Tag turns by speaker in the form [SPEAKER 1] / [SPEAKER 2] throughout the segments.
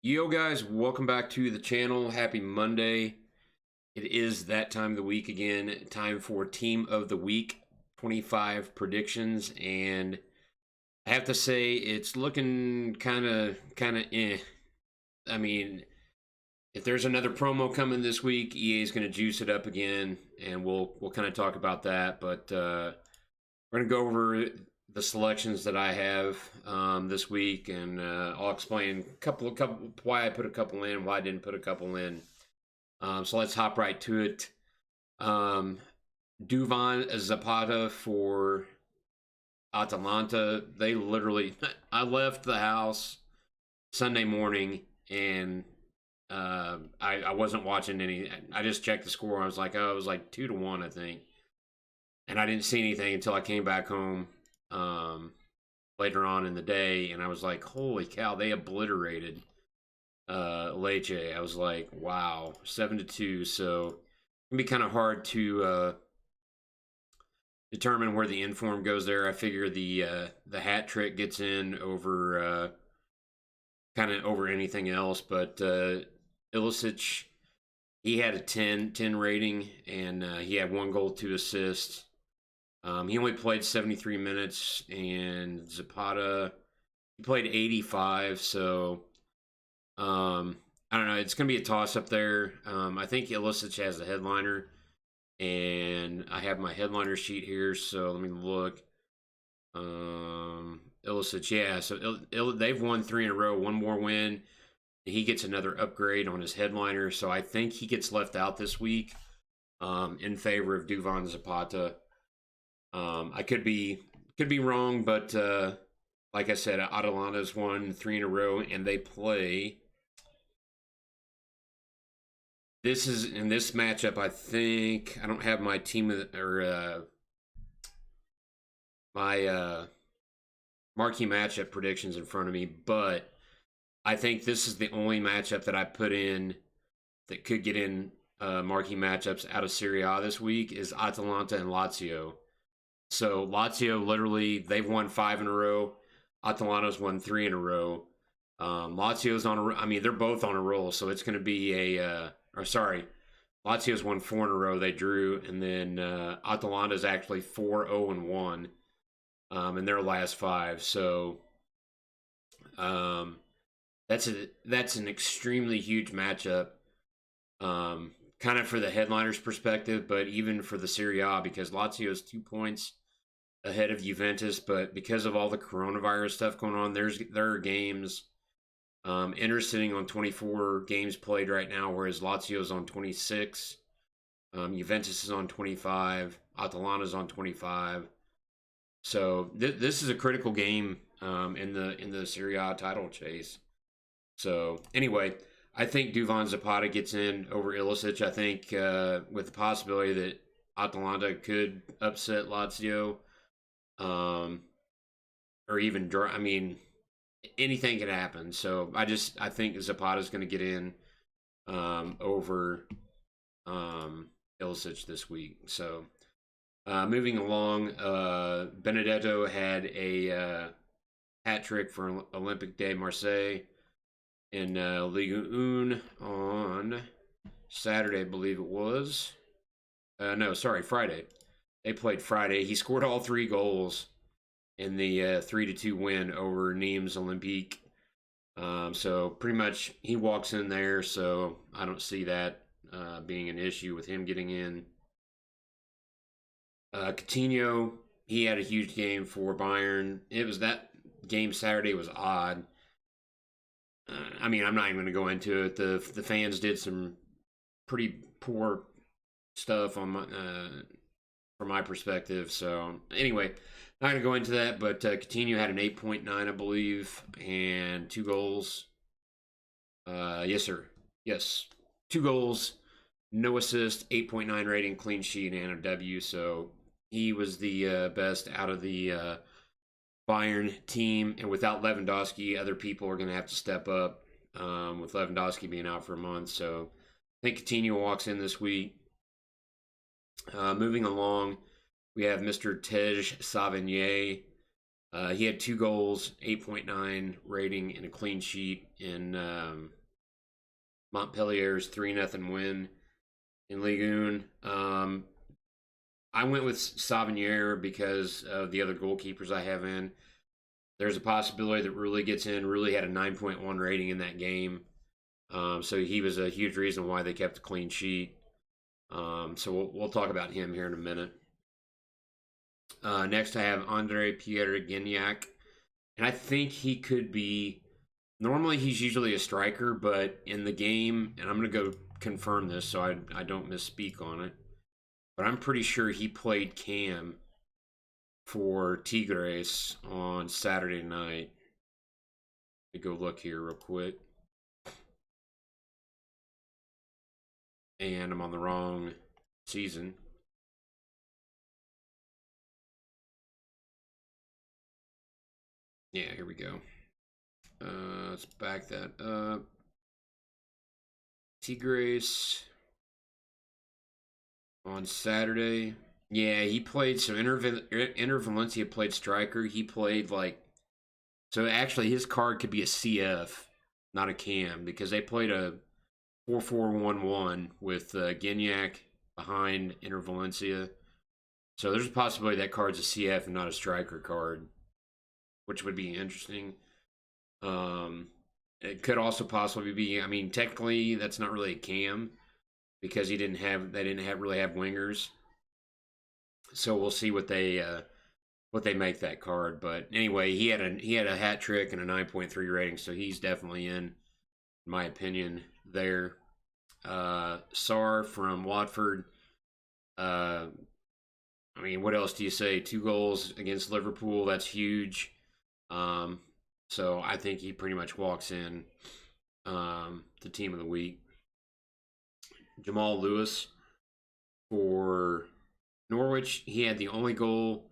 [SPEAKER 1] Yo guys, welcome back to the channel. Happy Monday. It is that time of the week again. Time for Team of the Week 25 predictions, and I have to say it's looking kind of eh. I mean, if there's another promo coming this week, EA is going to juice it up again, and we'll kind of talk about that. But we're going to go over the selections that I have this week, and I'll explain a couple why I put a couple in, why I didn't put a couple in. So let's hop right to it. Duvan Zapata for Atalanta. They literally, I left the house Sunday morning and I wasn't watching any. I just checked the score. I was like, oh, it was like 2-1, I think. And I didn't see anything until I came back home later on in the day, and I was like, holy cow, they obliterated Lecce. I was like, wow, 7-2. So it can be kind of hard to determine where the inform goes there. I figure the hat trick gets in over kind of over anything else, but Ilicic, he had a 10 rating, and he had 1 goal, 2 assists. He only played 73 minutes, and Zapata, he played 85, so I don't know. It's going to be a toss-up there. I think Ilicic has the headliner, and I have my headliner sheet here, so let me look. Ilicic, yeah, so they've won 3 in a row, 1 more win. He gets another upgrade on his headliner, so I think he gets left out this week in favor of Duvan Zapata. I could be wrong, but like I said, Atalanta's won 3 in a row, and they play. This is in this matchup. I think I don't have my team or my marquee matchup predictions in front of me, but I think this is the only matchup that I put in that could get in marquee matchups out of Serie A this week is Atalanta and Lazio. So Lazio, literally, they've won 5 in a row. Atalanta's won 3 in a row. Lazio's on a, I mean, they're both on a roll, so it's going to be Lazio's won 4 in a row. They drew, and then Atalanta's actually 4-0-1 in their last 5. So that's an extremely huge matchup. Kind of for the headliners' perspective, but even for the Serie A, because Lazio is 2 points ahead of Juventus, but because of all the coronavirus stuff going on, there are games. Inter sitting on 24 games played right now, whereas Lazio's on 26. Juventus is on 25. Atalanta's on 25. So this is a critical game in the Serie A title chase. So anyway, I think Duvan Zapata gets in over Ilicic. I think with the possibility that Atalanta could upset Lazio, or even draw. I mean, anything can happen. So I think Zapata's going to get in over Ilicic this week. So moving along, Benedetto had a hat trick for Olympique de Marseille in Ligue 1 on Saturday, I believe it was. Friday. They played Friday. He scored all 3 goals in the 3-2 win over Nîmes Olympique. So pretty much he walks in there, so I don't see that being an issue with him getting in. Coutinho, he had a huge game for Bayern. It was that game Saturday was odd. I mean, I'm not even going to go into it. The fans did some pretty poor stuff on my from my perspective. So anyway, not going to go into that. But Coutinho had an 8.9, I believe, and 2 goals. Yes, sir. Yes, 2 goals, no assist, 8.9 rating, clean sheet, and a W. So he was the best out of the Bayern team, and without Lewandowski, other people are going to have to step up with Lewandowski being out for a month. So I think Coutinho walks in this week. Moving along, we have Mr. Tej Savigny He had 2 goals, 8.9 rating, and a clean sheet in Montpellier's 3-0 win in Ligue 1. I went with Savigny because of the other goalkeepers I have in. There's a possibility that Rulli gets in. Rulli had a 9.1 rating in that game. So he was a huge reason why they kept a clean sheet. So we'll talk about him here in a minute. Next, I have Andre Pierre Gignac. And I think he could be... Normally, he's usually a striker, but in the game, and I'm going to go confirm this so I don't misspeak on it, but I'm pretty sure he played cam for Tigres on Saturday night. Let me go look here real quick. And I'm on the wrong season. Yeah, here we go. Let's back that up. Tigres on Saturday. Yeah, he played. So Inter Valencia played striker. He played so actually his card could be a CF, not a cam, because they played a 4-4-1-1 with Gignac behind Inter Valencia. So there's a possibility that card's a CF and not a striker card, which would be interesting. It could also possibly be. I mean, technically, that's not really a cam because they didn't really have wingers. So we'll see what they make that card. But anyway, he had a hat trick and a 9.3 rating, so he's definitely in my opinion. There, Sarr from Watford. I mean, what else do you say? 2 goals against Liverpool. That's huge. So I think he pretty much walks in the team of the week. Jamal Lewis for Norwich. He had the only goal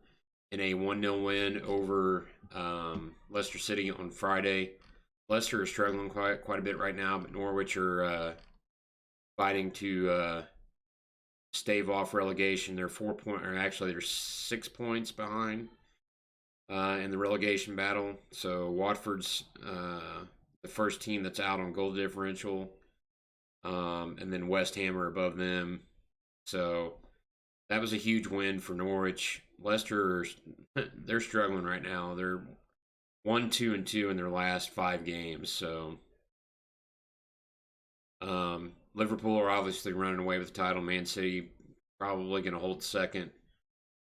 [SPEAKER 1] in a 1-0 win over Leicester City on Friday. Leicester is struggling quite a bit right now, but Norwich are fighting to stave off relegation. They're 6 points behind in the relegation battle. So Watford's the first team that's out on goal differential, and then West Ham are above them. So that was a huge win for Norwich. Leicester, they're struggling right now. They're 1-2-2 in their last 5 games. So Liverpool are obviously running away with the title. Man City probably going to hold second.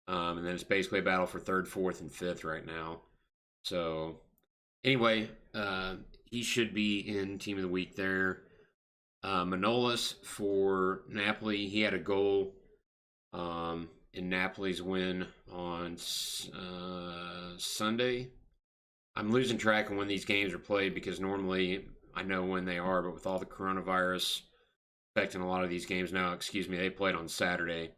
[SPEAKER 1] And then it's basically a battle for 3rd, 4th, and 5th right now. So anyway, he should be in team of the week there. Manolas for Napoli. He had a goal in Napoli's win on Sunday. I'm losing track of when these games are played because normally I know when they are, but with all the coronavirus affecting a lot of these games now, they played on Saturday.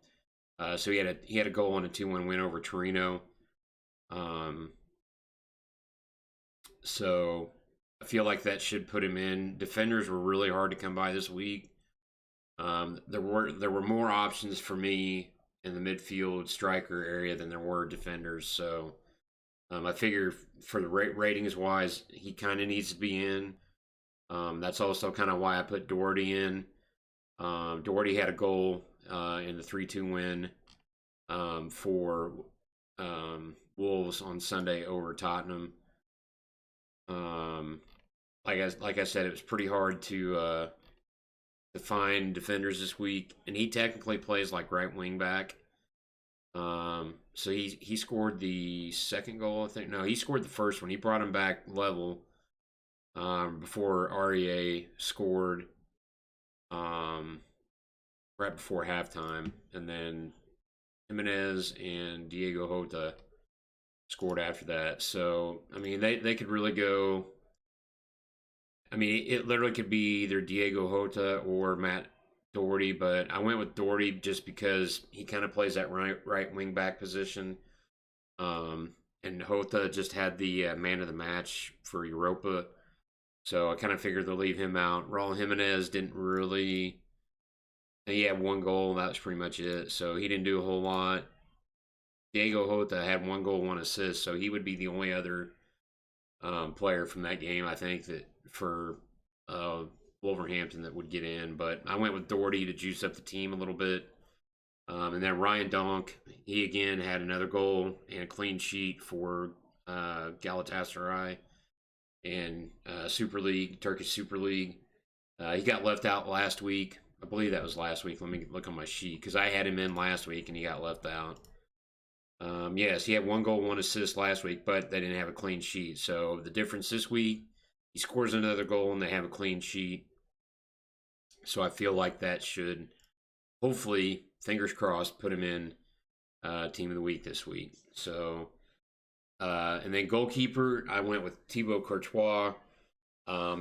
[SPEAKER 1] So he had a goal and a 2-1 win over Torino. So I feel like that should put him in. Defenders were really hard to come by this week. There were more options for me in the midfield striker area than there were defenders. So I figure for the ratings wise, he kind of needs to be in. That's also kind of why I put Doherty in. Doherty had a goal in the 3-2 win for Wolves on Sunday over Tottenham. Like I said, it was pretty hard to find defenders this week, and he technically plays like right wing back. So he scored the second goal, I think. No, he scored the first one. He brought him back level before REA scored right before halftime, and then Jimenez and Diego Jota scored after that. So, I mean, they could really go. I mean, it literally could be either Diego Jota or Matt Doherty, but I went with Doherty just because he kind of plays that right wing back position. And Jota just had the man of the match for Europa. So I kind of figured they'll leave him out. Raul Jimenez didn't really. He had 1 goal, and that was pretty much it. So he didn't do a whole lot. Diego Jota had 1 goal, 1 assist, so he would be the only other player from that game, I think, that for uh, Wolverhampton that would get in. But I went with Doherty to juice up the team a little bit. And then Ryan Donk, he again had another goal and a clean sheet for Galatasaray and Super League, Turkish Super League. He got left out last week. I believe that was last week. Let me look on my sheet because I had him in last week and he got left out. Yes, he had 1 goal, 1 assist last week, but they didn't have a clean sheet. So the difference this week, he scores another goal and they have a clean sheet. So I feel like that should hopefully, fingers crossed, put him in team of the week this week. So, and then goalkeeper, I went with Thibaut Courtois.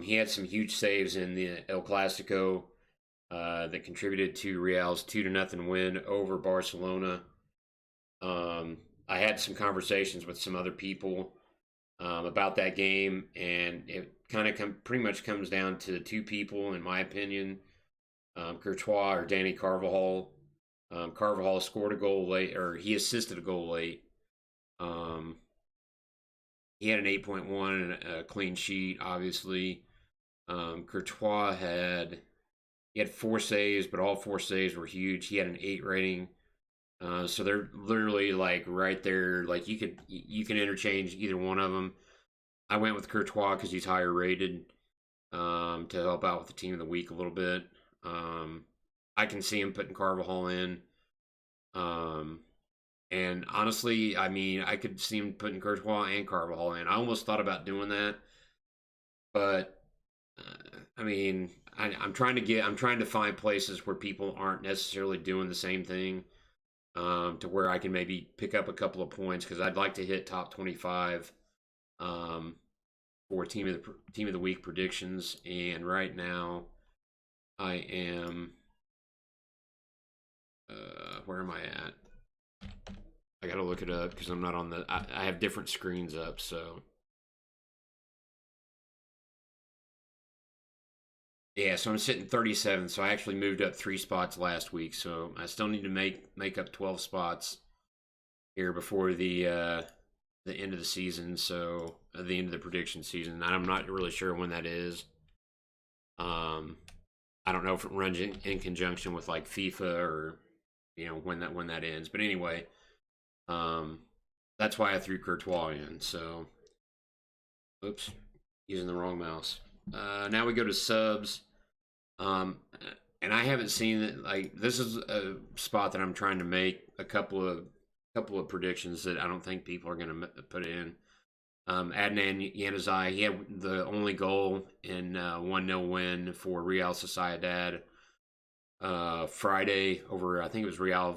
[SPEAKER 1] He had some huge saves in the El Clasico that contributed to Real's 2-0 win over Barcelona. I had some conversations with some other people about that game, and it kind of pretty much comes down to 2 people, in my opinion, Courtois or Danny Carvajal. Carvajal scored a goal late, or he assisted a goal late. He had an 8.1 and a clean sheet, obviously. Courtois had 4 saves, but all 4 saves were huge. He had an 8 rating. So they're literally like right there. Like you can interchange either one of them. I went with Courtois because he's higher rated to help out with the team of the week a little bit. I can see him putting Carvajal in. And honestly, I mean, I could see him putting Courtois and Carvajal in. I almost thought about doing that, but I mean, I'm trying to find places where people aren't necessarily doing the same thing. To where I can maybe pick up a couple of points because I'd like to hit top 25 for team of the week predictions. And right now, I am where am I at? I gotta look it up because I'm not on the. I have different screens up, so. Yeah, so I'm sitting 37th, so I actually moved up 3 spots last week, so I still need to make up 12 spots here before the end of the season, so the end of the prediction season. I'm not really sure when that is. I don't know if it runs in conjunction with like FIFA or when that ends. But anyway, that's why I threw Courtois in. So, oops, using the wrong mouse. Now we go to subs. And I haven't seen it. Like this is a spot that I'm trying to make a couple of predictions that I don't think people are going to put in. Adnan Januzaj, he had the only goal in 1-0 win for Real Sociedad Friday over, I think it was Real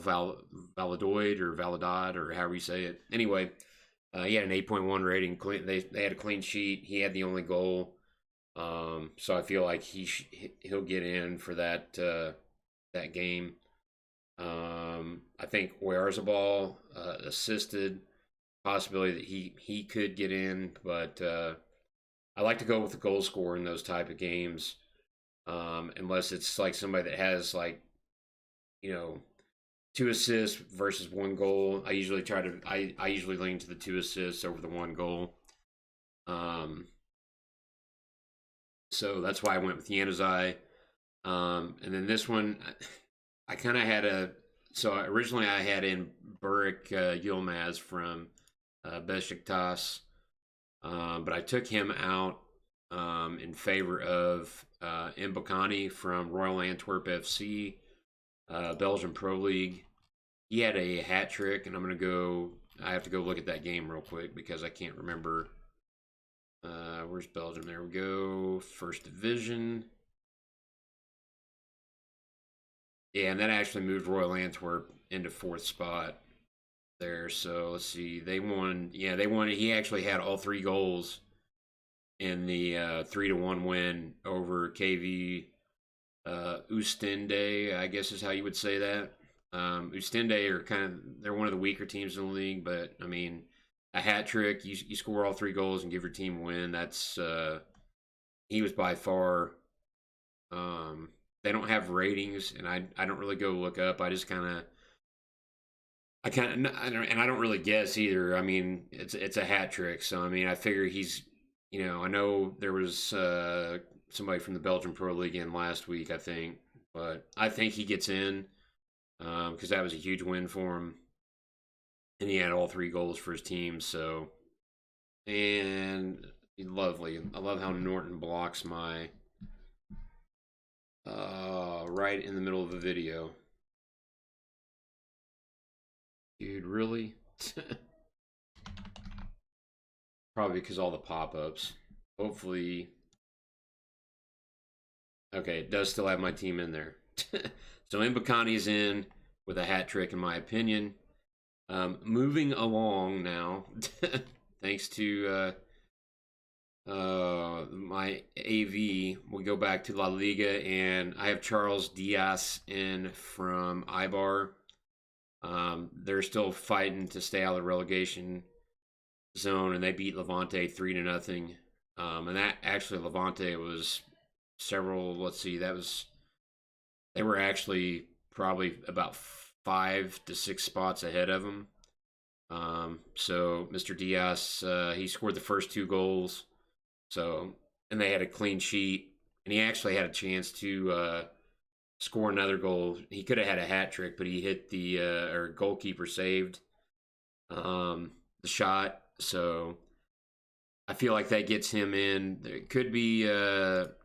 [SPEAKER 1] Valladolid or however you say it. Anyway, he had an 8.1 rating. They had a clean sheet. He had the only goal. So I feel like he'll get in for that game. I think Oyarzabal assisted. Possibility that he could get in, but I like to go with the goal scorer in those type of games, unless it's like somebody that has like 2 assists versus 1 goal. I usually lean to the 2 assists over the 1 goal. So that's why I went with Januzaj. And then this one, I kind of had so originally I had in Burak Yilmaz from Besiktas, but I took him out in favor of Mbokani from Royal Antwerp FC, Belgian Pro League. He had a hat trick, and I have to go look at that game real quick because I can't remember. Where's Belgium? There we go. First Division. Yeah, and that actually moved Royal Antwerp into 4th spot there. So let's see. They won. Yeah, they won. He actually had all 3 goals in the 3-1 win over KV Oostende, I guess is how you would say that. Oostende are they're one of the weaker teams in the league, but I mean, a hat trick, you score all 3 goals and give your team a win. That's he was by far. They don't have ratings, and I don't really go look up. I just kind of I don't really guess either. I mean, it's a hat trick, so I mean, I figure he's, I know there was somebody from the Belgian Pro League in last week, I think, but I think he gets in because that was a huge win for him, and he had all three goals for his team. So, and lovely. I love how Norton blocks my right in the middle of the video. Dude, really? Probably because all the pop-ups. Hopefully. Okay, it does still have my team in there. So Mbakani's in with a hat trick, in my opinion. Moving along now, thanks to my AV, we go back to La Liga, and I have Charles Diaz in from Ibar. They're still fighting to stay out of the relegation zone, and they beat Levante 3-0. And that actually Levante was several. Let's see, they were actually probably about 5 to 6 spots ahead of them. So Mr. Diaz, he scored the first 2 goals. So, and they had a clean sheet, and he actually had a chance to score another goal. He could have had a hat trick, but he hit the or goalkeeper saved the shot. So I feel like that gets him in. There could be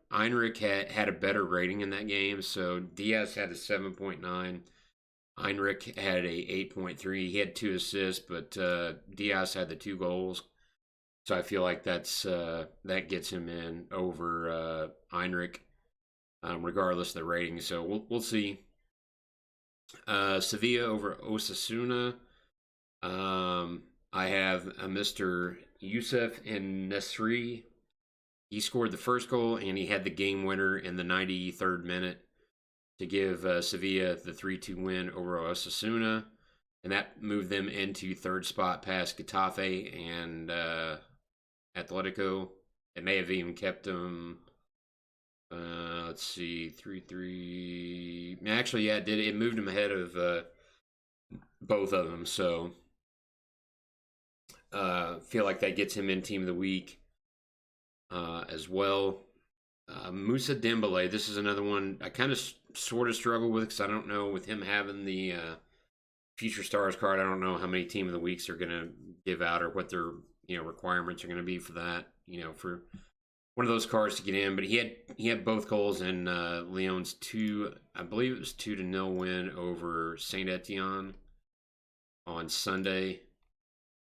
[SPEAKER 1] Heinrich had a better rating in that game, so Diaz had a 7.9. Heinrich had a 8.3. He had 2 assists, but Diaz had the 2 goals. So I feel like that gets him in over Heinrich, regardless of the rating. So we'll see. Sevilla over Osasuna. I have a Mr. Youssef and Nesri. He scored the first goal, and he had the game winner in the 93rd minute to give Sevilla the 3-2 win over Osasuna. And that moved them into third spot past Getafe and Atletico. It may have even kept them, let's see, 3-3. Actually, yeah, it did. It moved them ahead of both of them. So feel like that gets him in Team of the Week as well. Mousa Dembl, this is another one I kind of sort of struggle with because I don't know, with him having the Future Stars card, I don't know how many Team of the Weeks are going to give out or what their requirements are going to be for that, for one of those cards to get in. But he had both goals in Lyon's I believe it was 2-0 win over Saint Etienne on Sunday.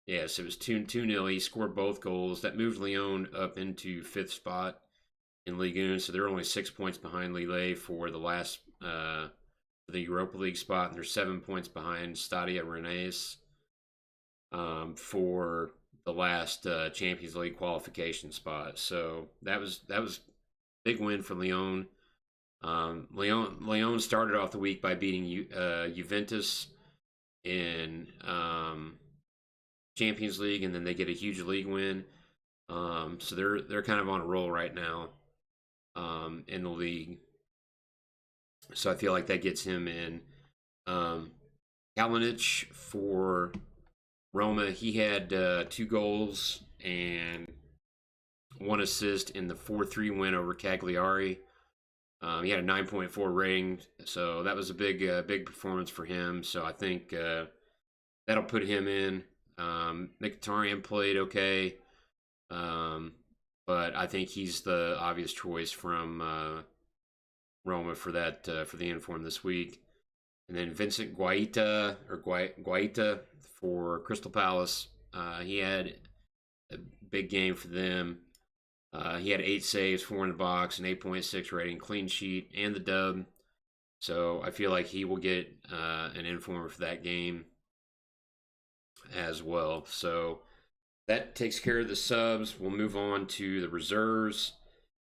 [SPEAKER 1] Yes, it was 2-0. He scored both goals. That moved Lyon up into 5th spot in Ligue 1, so they're only 6 points behind Lille for the last the Europa League spot, and they're 7 points behind Stade Rennais for the last Champions League qualification spot. So that was big win for Lyon. Lyon started off the week by beating Juventus in Champions League, and then they get a huge league win. So they're kind of on a roll right now in the league. So I feel like that gets him in. Kalinic for Roma, he had 2 goals and 1 assist in the 4-3 win over Cagliari. He had a 9.4 rating, so that was a big performance for him. So I think that'll put him in. Mkhitaryan played okay, but I think he's the obvious choice from Roma for that for the inform this week. And then Vincent Guaita for Crystal Palace. He had a big game for them. He had 8 saves, 4 in the box, an 8.6 rating, clean sheet, and the dub. So I feel like he will get an informer for that game as well. So that takes care of the subs. We'll move on to the reserves.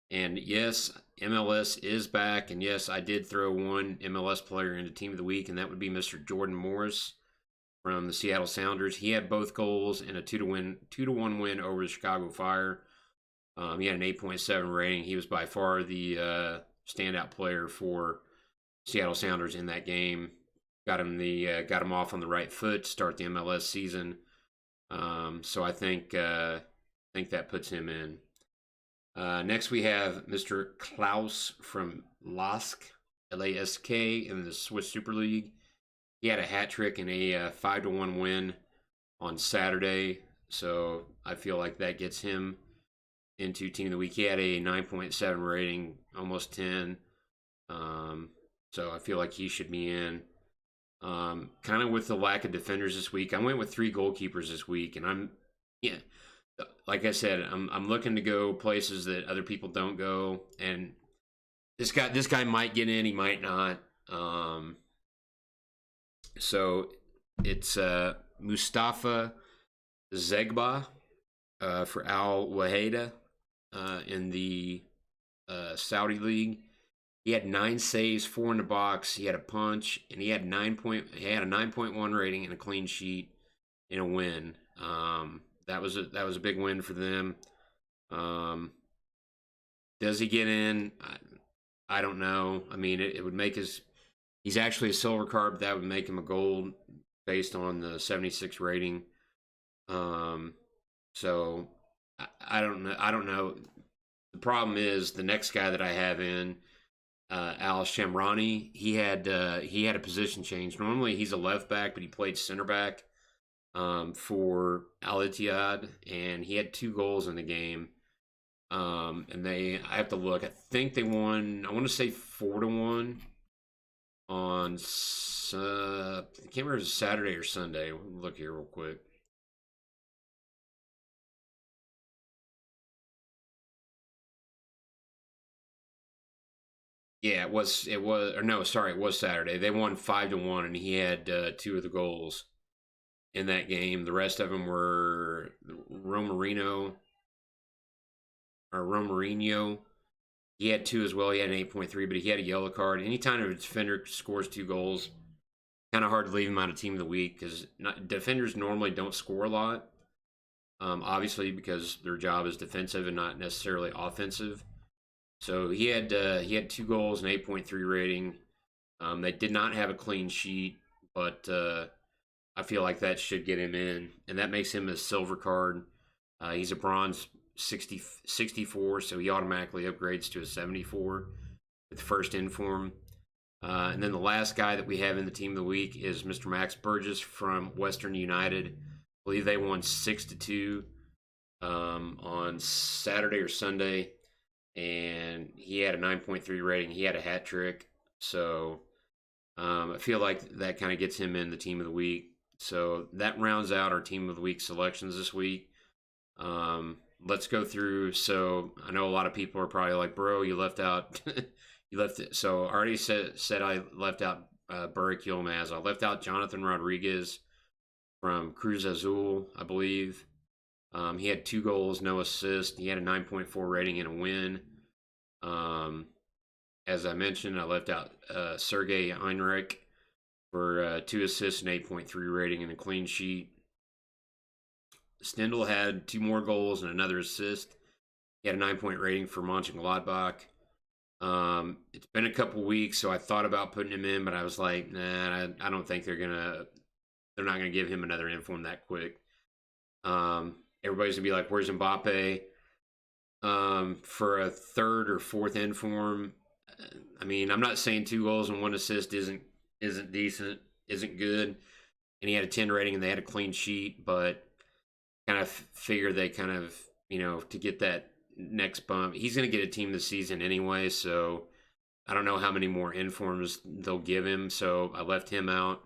[SPEAKER 1] And yes, MLS is back. And yes, I did throw one MLS player into Team of the Week, and that would be Mr. Jordan Morris from the Seattle Sounders. He had both goals and a 2-1 win over the Chicago Fire. He had an 8.7 rating. He was by far the standout player for Seattle Sounders in that game. got him off on the right foot to start the MLS season. So I think that puts him in. Next we have Mr. Klaus from Lask, Lask, in the Swiss Super League. He had a hat trick in a 5-1 win on Saturday, so I feel like that gets him into Team of the Week. He had a 9.7 rating, almost 10. So I feel like he should be in. Kind of with the lack of defenders this week, I went with 3 goalkeepers this week, and like I said, I'm looking to go places that other people don't go, and this guy might get in, he might not. So it's Mustafa Zegba for Al Waheda in the Saudi League. He had 9 saves, 4 in the box. He had a punch, and he had a 9.1 rating and a clean sheet in a win. That was a big win for them. Does he get in? I don't know. I mean, it would make he's actually a silver card, but that would make him a gold based on the 76 rating. So I don't know. I don't know. The problem is the next guy that I have in, Al Shamrani. He had a position change. Normally he's a left back, but he played center back for Al Ittihad, and he had 2 goals in the game. And I have to look. I think they won. I want to say 4-1 on. I can't remember if it was Saturday or Sunday. Look here real quick. Yeah, it was. Or no, sorry, it was Saturday. They won 5-1, and he had 2 of the goals in that game. The rest of them were Romarino. He had 2 as well. He had an 8.3, but he had a yellow card. Anytime a defender scores 2 goals, kind of hard to leave him out of Team of the Week because defenders normally don't score a lot. Obviously, because their job is defensive and not necessarily offensive. So he had 2 goals and 8.3 rating. They did not have a clean sheet, but I feel like that should get him in, and that makes him a silver card. He's a bronze 64, so he automatically upgrades to a 74 with first inform. And then the last guy that we have in the Team of the Week is Mr. Max Burgess from Western United. I believe they won 6-2 on Saturday or Sunday, and he had a 9.3 rating. He had a hat trick, so I feel like that kind of gets him in the Team of the Week. So that rounds out our Team of the Week selections this week. Let's go through. So I know a lot of people are probably like, bro, you left out you left it. So I already said I left out Burak Yilmaz. I left out Jonathan Rodriguez from Cruz Azul, I believe. He had 2 goals, no assist. He had a 9.4 rating and a win. As I mentioned, I left out Sergei Heinrich for 2 assists and 8.3 rating and a clean sheet. Stindl had 2 more goals and another assist. He had a 9-point rating for Mönchengladbach. It's been a couple weeks, so I thought about putting him in, but I was like, nah, I don't think they're not gonna give him another inform that quick. Everybody's gonna be like, where's Mbappe? For a 3rd or 4th inform, I mean, I'm not saying 2 goals and 1 assist isn't decent, isn't good, and he had a 10 rating and they had a clean sheet, but kind of figure they kind of, to get that next bump. He's going to get a team this season anyway, so I don't know how many more informs they'll give him, so I left him out.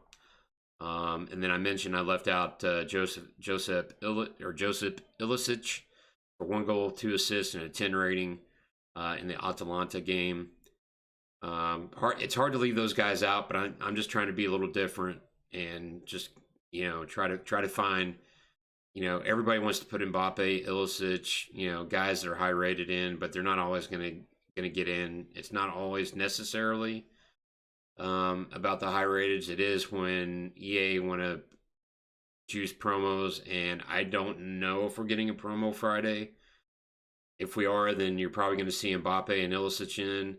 [SPEAKER 1] And then I mentioned I left out Joseph Ilicic for 1 goal, 2 assists, and a 10 rating in the Atalanta game. It's hard to leave those guys out, but I'm just trying to be a little different and just try to find. Everybody wants to put Mbappe, Ilicic, guys that are high rated in, but they're not always going to get in. It's not always necessarily about the high rated. It is when EA want to choose promos, and I don't know if we're getting a promo Friday. If we are, then you're probably going to see Mbappe and Ilicic in.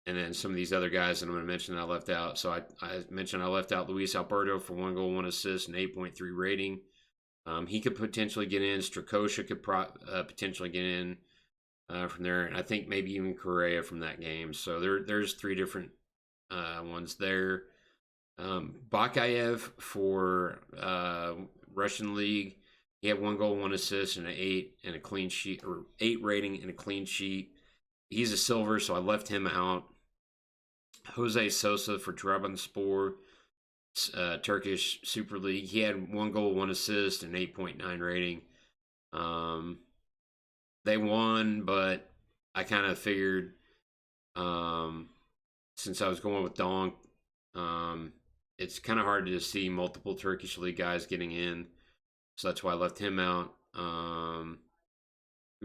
[SPEAKER 1] and then some of these other guys that I'm going to mention that I left out. So I mentioned I left out Luis Alberto for 1 goal, 1 assist, and 8.3 rating. He could potentially get in. Strakosha could potentially get in from there, and I think maybe even Correa from that game. So there's 3 different ones there. Bakayev for Russian League. He had 1 goal, 1 assist, and an 8 and a clean sheet, or 8 rating and a clean sheet. He's a silver, so I left him out. Jose Sosa for Trabzonspor, Turkish Super League. He had 1 goal, 1 assist, and 8.9 rating. They won, but I kind of figured since I was going with Donk, it's kind of hard to see multiple Turkish League guys getting in. So that's why I left him out. Who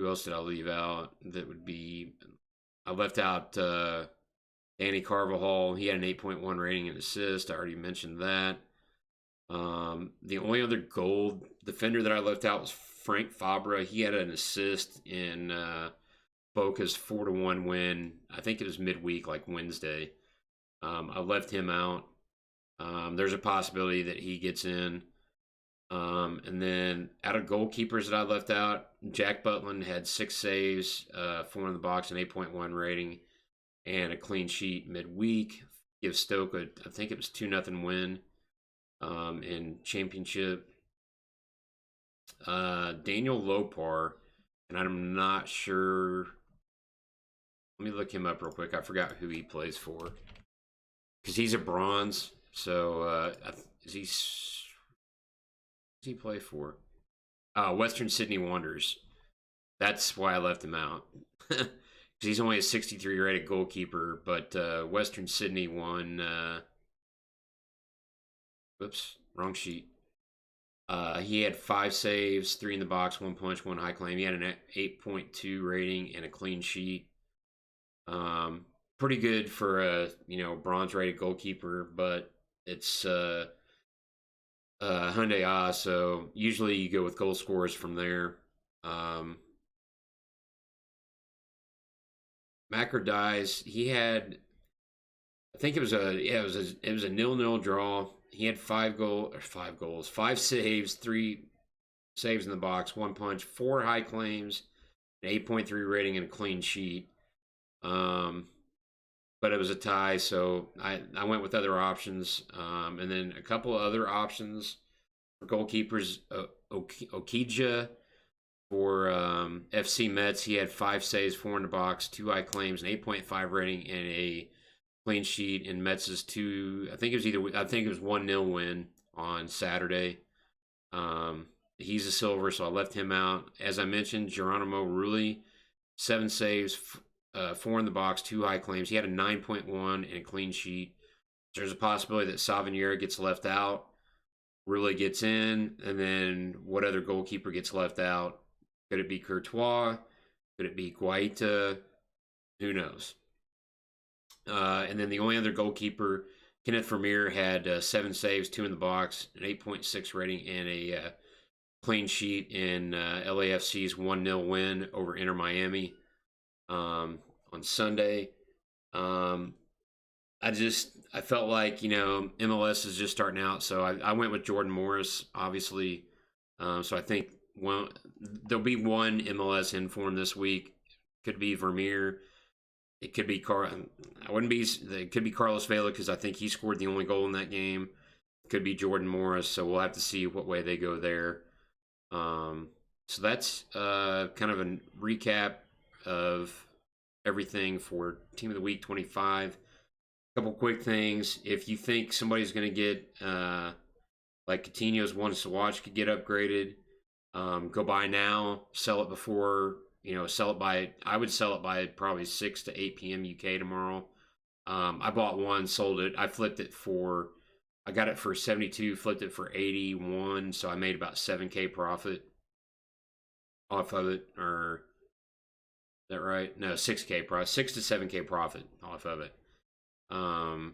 [SPEAKER 1] else did I leave out? That would be... I left out Danny Carvajal. He had an 8.1 rating and assist. I already mentioned that. The only other gold defender that I left out was Frank Fabra. He had an assist in Boca's 4-1 win. I think it was midweek, like Wednesday. I left him out. There's a possibility that he gets in. And then out of goalkeepers that I left out, Jack Butland had 6 saves, 4 in the box, an 8.1 rating, and a clean sheet midweek. Give Stoke I think it was 2-0 win in championship. Daniel Lopar, and I'm not sure. Let me look him up real quick. I forgot who he plays for, because he's a bronze. So does he play for? Western Sydney Wanderers. That's why I left him out. Because he's only a 63 rated goalkeeper, but Western Sydney won. Whoops, wrong sheet. He had 5 saves, 3 in the box, 1 punch, 1 high claim. He had an 8.2 rating and a clean sheet. Pretty good for a bronze rated goalkeeper, but it's Hyundai A, so usually you go with goal scorers from there. Macro Dies, he had, I think it was a 0-0 draw. He had 5 goals, 5 saves, 3 saves in the box, 1 punch, 4 high claims, an 8.3 rating, and a clean sheet. But it was a tie, so I went with other options. And then a couple of other options for goalkeepers. Okija for FC Metz, he had 5 saves, 4 in the box, 2 high claims, an 8.5 rating, and a clean sheet in Metz's 1-0 win on Saturday. He's a silver, so I left him out. As I mentioned, Geronimo Rulli, 7 saves, 4 in the box, 2 high claims. He had a 9.1 and a clean sheet. There's a possibility that Savinier gets left out, Rulli gets in, and then what other goalkeeper gets left out? Could it be Courtois? Could it be Guaita? Who knows? And then the only other goalkeeper, Kenneth Vermeer, had 7 saves, 2 in the box, an 8.6 rating, and a clean sheet in LAFC's 1-0 win over Inter Miami on Sunday. I felt like, MLS is just starting out, so I went with Jordan Morris, obviously. So I think there'll be one MLS inform this week. Could be Vermeer. It could be it could be Carlos Vela, because I think he scored the only goal in that game. It could be Jordan Morris, so we'll have to see what way they go there. So that's kind of a recap of everything for Team of the Week 25. A couple quick things. If you think somebody's going to get, like Coutinho's one to watch could get upgraded, go buy now, sell it before, I would sell it by probably 6 to 8 p.m. UK tomorrow. I bought one, sold it. I got it for 72, flipped it for 81, so I made about 7K profit off of it, or is that right? No, 6K profit, 6 to 7K profit off of it. I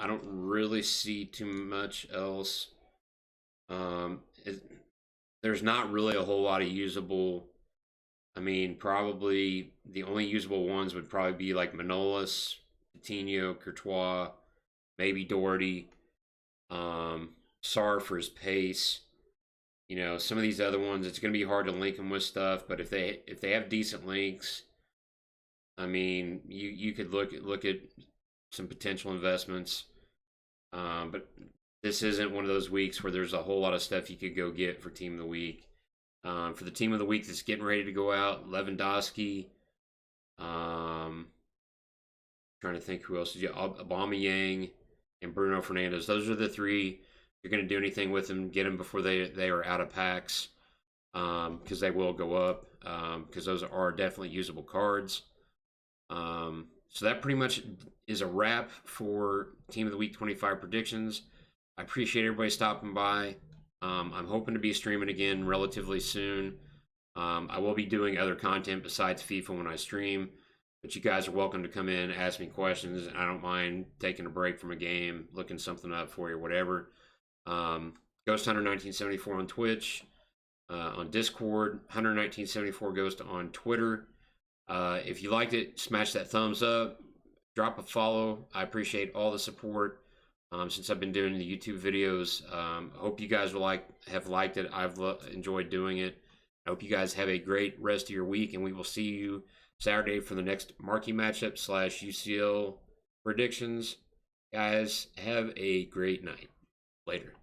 [SPEAKER 1] don't really see too much else. There's not really a whole lot of usable I mean, probably the only usable ones would probably be like Manolas, Coutinho, Courtois, maybe Doherty, Sarr for his pace. Some of these other ones, it's going to be hard to link them with stuff. But if they have decent links, I mean, you could look at some potential investments. But this isn't one of those weeks where there's a whole lot of stuff you could go get for team of the week. For the team of the week that's getting ready to go out, Lewandowski. Trying to think who else did you? Aubameyang and Bruno Fernandes. Those are the three. If you're going to do anything with them, get them before they are out of packs, because they will go up. Because those are definitely usable cards. So that pretty much is a wrap for Team of the Week 25 predictions. I appreciate everybody stopping by. I'm hoping to be streaming again relatively soon. I will be doing other content besides FIFA when I stream, but you guys are welcome to come in, ask me questions. I don't mind taking a break from a game, looking something up for you, whatever. Ghost Hunter 1974 on Twitch, on Discord, Hunter 1974 Ghost on Twitter. If you liked it, smash that thumbs up, drop a follow. I appreciate all the support. Since I've been doing the YouTube videos. I hope you guys have liked it. I've enjoyed doing it. I hope you guys have a great rest of your week, and we will see you Saturday for the next marquee matchup / UCL predictions. Guys, have a great night. Later.